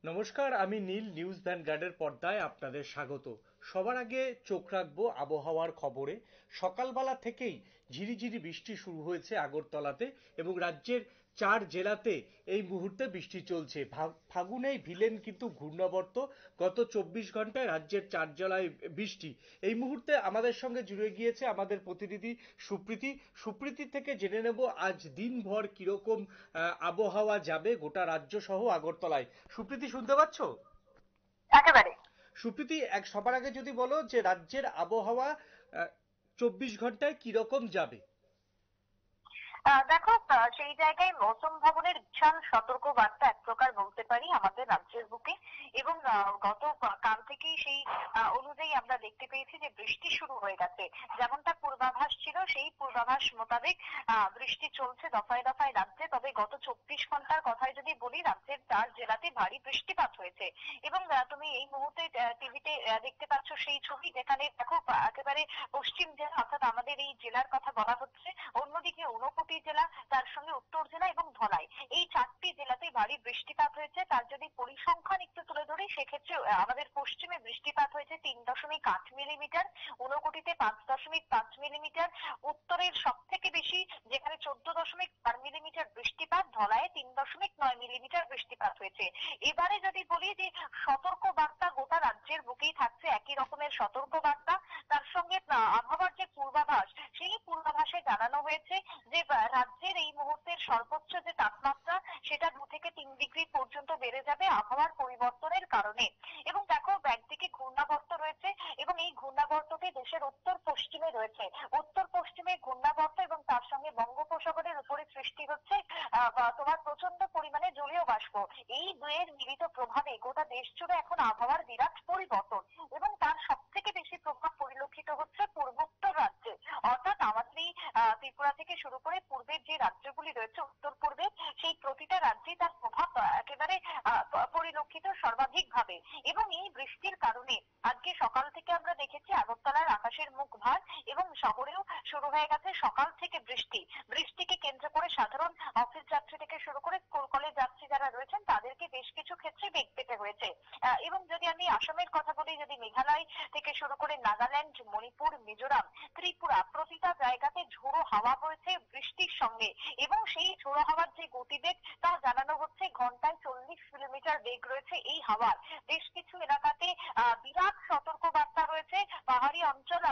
নমস্কার, আমি নীল। নিউজ ভ্যানগার্ডের পর্দায় আপনাদের স্বাগত। সবার আগে চোখ রাখবো আবহাওয়ার খবরে। সকালবেলা থেকেই ঝিরিঝিরি বৃষ্টি শুরু হয়েছে আগরতলাতে এবং রাজ্যের 4 জেলাতে এই মুহূর্তে বৃষ্টি চলছে। ফাগুনেই ভিলেন কিন্তু ঘূর্ণাবর্ত। গত 24 ঘন্টায় রাজ্যের 4 জেলায় বৃষ্টি। এই মুহূর্তে আমাদের সঙ্গে জুড়ে গিয়েছে আমাদের প্রতিনিধি সুপ্রীতি। সুপ্রীতি থেকে জেনে নেব আজ দিনভর কিরকম আবহাওয়া যাবে গোটা রাজ্য সহ আগরতলায়। সুপ্রীতি, শুনতে পাচ্ছ? একেবারে। সুপ্রীতি, সবার আগে যদি বলো যে রাজ্যের আবহাওয়া 24 ঘন্টায় কিরকম যাবে। দেখো, সেই জায়গায় মৌসুম ভবনের বিশাল সতর্ক বার্তা এক প্রকার বলতে পারি আমাদের রাজ্যের বুকে। এবং গত কাল থেকেই সেই অনুযায়ী আমরা দেখতে পেয়েছি যে বৃষ্টি শুরু হয়ে গেছে। যেমনটা পূর্বাভাস ছিল সেই পূর্বাভাস মোতাবেক বৃষ্টি চলছে দফায় দফায় রাজ্যে। তবে গত 24 ঘন্টার কথায় যদি বলি, রাজ্যের 4 জেলাতে ভারী বৃষ্টিপাত হয়েছে। এবং তুমি এই মুহূর্তে টিভিতে দেখতে পাচ্ছ সেই ছবি, যেখানে দেখো একেবারে পশ্চিম জেলা অর্থাৎ আমাদের এই জেলার কথা বলা হচ্ছে। অন্যদিকে ঊনকোটি জেলা, তার সঙ্গে উত্তর জেলা এবং ধলাই, এই 4টি জেলাতে ভারী বৃষ্টিপাত হয়েছে। তার যদি পরিসংখ্যান একটু তুলে ধরি, সেক্ষেত্রে আমাদের পশ্চিমে বৃষ্টিপাত হয়েছে 3.8 মিলিমিটার, ঊনকোটিতে 5.5 মিলিমিটার, উত্তরের সব থেকে বেশি যেখানে 14.4 মিলিমিটার বৃষ্টিপাত, ধলায় 3.9 মিলিমিটার বৃষ্টিপাত হয়েছে। এবারে যদি বলি যে সতর্ক বার্তা গোটা রাজ্যের বুকেই থাকছে, একই রকমের সতর্ক বার্তা। তার সঙ্গে আবহাওয়ার যে পূর্বাভাস, সেই পূর্বাভাসে জানানো হয়েছে যে রাজ্যের এই মুহূর্তের সর্বোচ্চ যে তাপমাত্রা, সেটা 2 থেকে 3 ডিগ্রি পর্যন্ত বেড়ে যাবে আবহাওয়ার পরিবর্তনের কারণে। এবং দেখো, একদিকে ঘূর্ণাবর্ত রয়েছে এবং এই ঘূর্ণাবর্তটি দেশের উত্তর পশ্চিমে রয়েছে। উত্তর পশ্চিমে ঘূর্ণাবর্ত এবং তার সঙ্গে বঙ্গোপসাগরের উপরে সৃষ্টি হচ্ছে তোমার প্রচন্ড পরিমাণে জলীয় বাষ্প। এই দুয়ের মিলিত প্রভাবে গোটা দেশ জুড়ে এখন আবহাওয়ার বিরাট পরিবর্তন। এবং তার সব থেকে বেশি প্রভাব পরিলক্ষিত হচ্ছে পূর্বোত্তর রাজ্যে, অর্থাৎ আমাদের এই ত্রিপুরা থেকে শুরু করে পূর্বের যে রাজ্যগুলি রয়েছে উত্তর পূর্বে, সেই প্রতিটা রাজ্যেই তার প্রভাব একেবারে পরিলক্ষিত সর্বাধিক ভাবে। এবং এই বৃষ্টির কারণে আজকে সকাল থেকে আমরা দেখেছি আগরতলার আকাশের মুখ ভার, এবং শহরেও শুরু হয়ে গেছে সকাল থেকে বৃষ্টি। বৃষ্টিকে কেন্দ্র করে সাধারণ অফিস যাত্রী থেকে শুরু করে স্কুল কলেজ যাত্রী যারা রয়েছেন, তাদেরকে বেশ কিছু ক্ষেত্রে বেগ পেতে হয়েছে। এবং যদি আমি আসামের কথা বলি, যদি মেঘালয় থেকে শুরু করে নাগাল্যান্ড, মণিপুর, মিজোরাম, ত্রিপুরা, প্রতিটা জায়গাতে ঝোড়ো হাওয়া বইছে বৃষ্টির সঙ্গে। এবং সেই ঝোড়ো হাওয়ার যে গতিবেগ, তা জানানো হচ্ছে ঘন্টায় 40 কিলোমিটার বেগ রয়েছে এই হাওয়ার। বেশ কিছু এলাকাতে বিরাট সতর্ক বার্তা রয়েছে। পাহাড়ি অঞ্চল,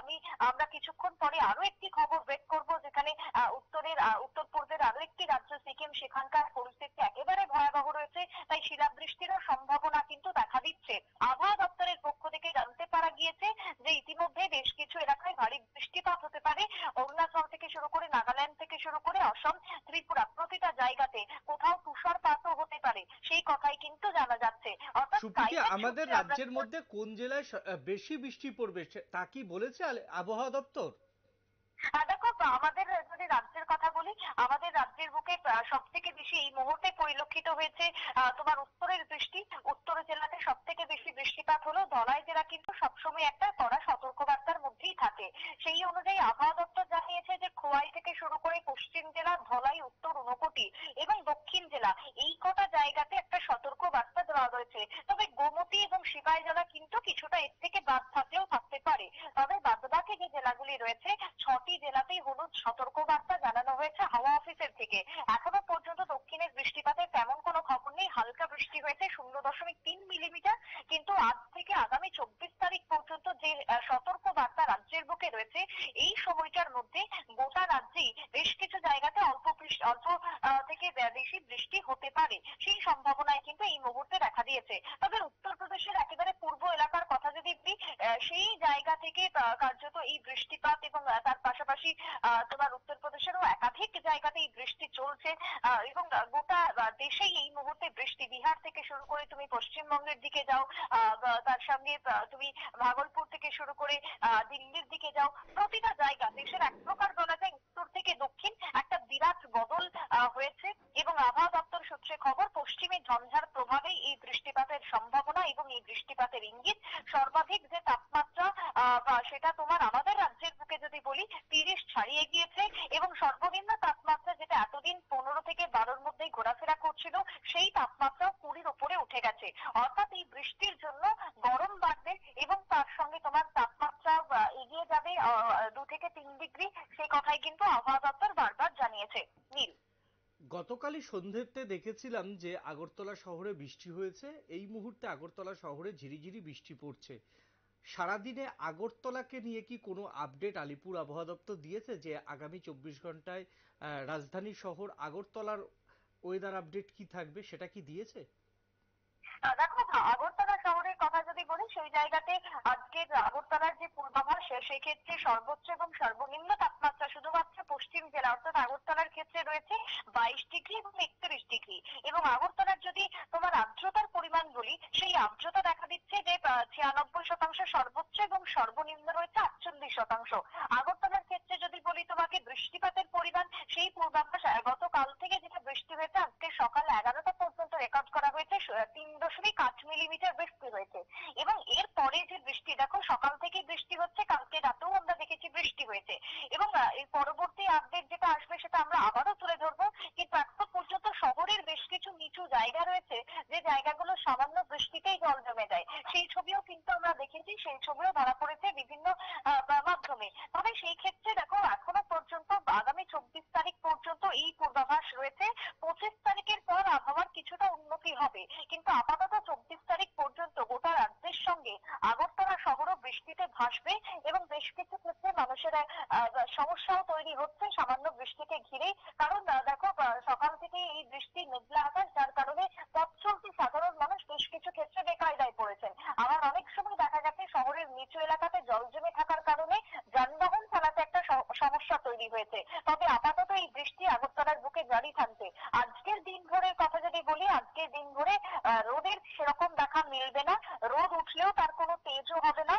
আমরা কিছুক্ষণ পরে আরো একটি খবর ব্রেক করব, যেখানে উত্তর পূর্বের আরো একটি রাজ্য সিকিম, সেখানকার পরিস্থিতি একেবারে ভয়াবহ রয়েছে। তাই শিলাবৃষ্টিরও সম্ভাবনা কিন্তু দেখা দিচ্ছে। আবহাওয়া দপ্তরের পক্ষ থেকে জানতে পারা গিয়েছে যে ইতিমধ্যে বেশ কিছু এলাকায় ভারী বৃষ্টিপাত হতে পারে। অরুণাচল থেকে শুরু করে নাগাল্যান্ড থেকে শুরু করে অসম, ত্রিপুরা, প্রতিটা জায়গাতে কোথাও তুষারপাতও হতে পারে, সেই কথাই কিন্তু জানা যাচ্ছে। অর্থাৎ সুপ্রীতি, স্কাইমেট আমাদের সূত্রে আমরা রাজ্যের মধ্যে কোন জেলায় বেশি বৃষ্টি পড়বে তা কি বলেছে আবহাওয়া দপ্তর? দেখো, আমাদের যদি রাজ্যের কথা বলি, আমাদের রাজ্যের বুকে সব থেকে বেশি এই মুহূর্তে পরিলক্ষিত হয়েছে তোমার উত্তরের বৃষ্টি। উত্তর জেলাতে সব থেকে বেশি বৃষ্টিপাত হলো। ধলাই জেলা কিন্তু সবসময় একটা কড়া সতর্কবার্তার মধ্যেই থাকে। সেই অনুযায়ী আবহাওয়া দপ্তর জানিয়েছে যে খোয়াই থেকে শুরু করে পশ্চিম জেলা, ধলাই, উত্তর ঊনকোটি এবং দক্ষিণ জেলা, এই কটা জায়গাতে একটা সতর্ক বার্তা দেওয়া হয়েছে। তবে গোমতী এবং সিপাই জেলা কিন্তু কিছুটা এর থেকে বাদ থাকলেও থাকতে পারে। তবে বাদবাকি যে জেলাগুলি রয়েছে, 6টি জেলাতেই হলুদ সতর্কবার্তা জানানো হয়েছে হাওয়া অফিসের থেকে। এখনো পর্যন্ত দক্ষিণের বৃষ্টিপাতের তেমন কোনো খবর নেই। হালকা বৃষ্টি হয়েছে 0.3 মিলিমিটার। কিন্তু আজ থেকে আগামী 24 তারিখ পর্যন্ত যে সতর্কবার্তা রাজ্যের বুকে রয়েছে, এই সময়টার মধ্যে গোটা রাজ্যেই বেশ কিছু জায়গাতে অল্প থেকে বেশি বৃষ্টি হতে পারে, সেই সম্ভাবনায় কিন্তু এই মুহূর্তে দেখা দিয়েছে। তবে উত্তরপ্রদেশের একেবারে পূর্ব এলাকার কথা যদি বলি, সেই জায়গা থেকে কার্যত এই বৃষ্টিপাত, এবং তার পাশাপাশি তোমার উত্তরপ্রদেশেরও একাধিক জায়গাতে এই বৃষ্টি চলছে। এবং গোটা দেশেই এই মুহূর্তে বৃষ্টি। বিহার থেকে শুরু করে তুমি পশ্চিমবঙ্গের দিকে যাও, তার সঙ্গে তুমি ভাগলপুর থেকে শুরু করে দিল্লির দিকে যাও, প্রতিটা জায়গা দেশের এক প্রকার বলা যায় উত্তর থেকে দক্ষিণ একটা বিরাট বদল হয়েছে। এবং আবহাওয়া দপ্তর সূত্রে খবর, পশ্চিমে ঝঞ্ঝার প্রভাবেই এই বৃষ্টিপাতের সম্ভাবনা এবং এই বৃষ্টিপাতের ইঙ্গিত। সর্বাধিক যে তাপমাত্রা সেটা তোমার আমাদের রাজ্যের বুকে যদি বলি 30 ছাড়িয়ে গিয়েছে। এবং সর্বনিম্ন তাপমাত্রা যেটা এতদিন 15 থেকে 12-র মধ্যেই ঘোরাফেরা করছিল, সেই তাপমাত্রা 20-র উপরে উঠে উঠে গেছে। অর্থাৎ এই বৃষ্টির জন্য গরম বাড়বে এবং তার সঙ্গে তোমার তাপমাত্রা এগিয়ে যাবে 2 থেকে 3 ডিগ্রি, সেই কথাই কিন্তু আবহাওয়া দপ্তর বারবার জানিয়েছে। নীল। গতকালই সন্ধ্যেতে দেখেছিলাম যে আগরতলা শহরে বৃষ্টি হয়েছে। এই মুহূর্তে আগরতলা শহরে ঝিরিঝিরি বৃষ্টি পড়ছে। সারাদিনে আগরতলাকে নিয়ে কি কোনো আপডেট আলিপুর আবহাওয়া দপ্তর দিয়েছে যে আগামী 24 ঘন্টায় রাজধানী শহর আগরতলার ওয়েদার আপডেট কি থাকবে, সেটা কি দিয়েছে? দেখো, আগরতলা শহরের কথা যদি বলি, সেই জায়গাতে আজকের আগরতলার যে পূর্বাভাস, সেক্ষেত্রে সর্বোচ্চ এবং সর্বনিম্ন তাপমাত্রা শুধুমাত্র পশ্চিম জেলা অর্থাৎ আগরতলার ক্ষেত্রে রয়েছে 22 ডিগ্রি এবং 31 ডিগ্রি। এবং আগরতলার যদি তোমার আর্দ্রতার পরিমাণ বলি, সেই আর্দ্রতা দেখা দিচ্ছে যে 96% সর্বোচ্চ এবং সর্বনিম্ন রয়েছে 48%। আগরতলার ক্ষেত্রে যদি বলি তোমাকে বৃষ্টিপাতের পরিমাণ, সেই পূর্বাভাস গতকাল থেকে যেটা বৃষ্টি হয়েছে আজকে সকাল 11টা পর্যন্ত রেকর্ড করা হয়েছে 3.8 মিলিমিটার বৃষ্টি হয়েছে। এবং এর পরে যে বৃষ্টি, দেখো সকাল থেকে বৃষ্টি হচ্ছে, কালকে রাতেও আমরা দেখেছি বৃষ্টি হয়েছে। এবং এর পরবর্তী আপডেট যেটা আসবে সেটা আমরা আবারও তুলে ধরবো। কিন্তু এখন পর্যন্ত শহরের বেশ কিছু নিচু জায়গা রয়েছে যে জায়গাগুলো সামান্য বৃষ্টিতেই জল জমে যায়, সেই ছবিও কিন্তু আমরা দেখেছি, সেই ছবিও ধরা পড়েছে বিভিন্ন মাধ্যমে। তবে সেই ক্ষেত্রে দেখো এখনো পর্যন্ত আগামী 24 তারিখ পর্যন্ত এই পূর্বাভাস রয়েছে। 25 তারিখের পর আবহাওয়ার কিছুটা উন্নতি হবে, কিন্তু আপাতত 24 তারিখ পর্যন্ত গোটা রাজ্যের সঙ্গে আগরতলা শহরও বৃষ্টিতে ভাসবে। এবং বেশ কিছু ক্ষেত্রে মানুষের সমস্যাও তৈরি হচ্ছে সামান্য বৃষ্টিকে ঘিরেই। কারণ দেখো সকাল থেকে এই বৃষ্টি, মেঘলা আকাশ, যার কারণে পথ চলতি সাধারণ মানুষ বেশ কিছু ক্ষেত্রে বেকায়দায় পড়েছেন। আবার অনেক সময় দেখা গেছে শহরের নিচু এলাকাতে জল জমে থাকার কারণে যানবাহন চালাতে একটা সমস্যা তৈরি হয়েছে। তবে আপাতত এই বৃষ্টি আগরতলার বুকে জারি থাকবে। আজকের দিনভরের কথা যদি বলি, আজকের দিনভরে রোদের সেরকম দেখা মিলবে না। রোদ উঠলেও তার কোনো তেজও হবে না।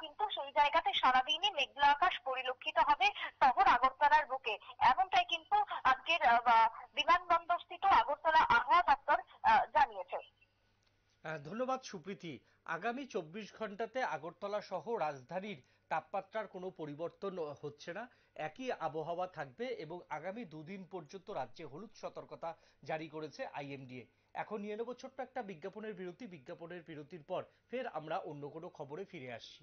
কিন্তু সেই জায়গাতে সারাদিনই মেঘলা আকাশ পরিলক্ষিত হবে শহর আগরতলার বুকে। এমনটাই কিন্তু আজকের বিমানবন্দরস্থিত আগরতলা আবহাওয়া দপ্তর জানিয়েছে। ধন্যবাদ সুপ্রীতি। আগামী 24 ঘন্টাতে আগরতলা সহ রাজধানীর তাপমাত্রার কোনো পরিবর্তন হচ্ছে না, একই আবহাওয়া থাকবে এবং আগামী 2 দিন পর্যন্ত রাজ্যে হলুদ সতর্কতা জারি করেছে আইএমডিএ। এখন নিয়ে নেব ছোট্ট একটা বিজ্ঞাপনের বিরতি। বিজ্ঞাপনের বিরতির পর ফের আমরা অন্য কোনো খবরে ফিরে আসছি।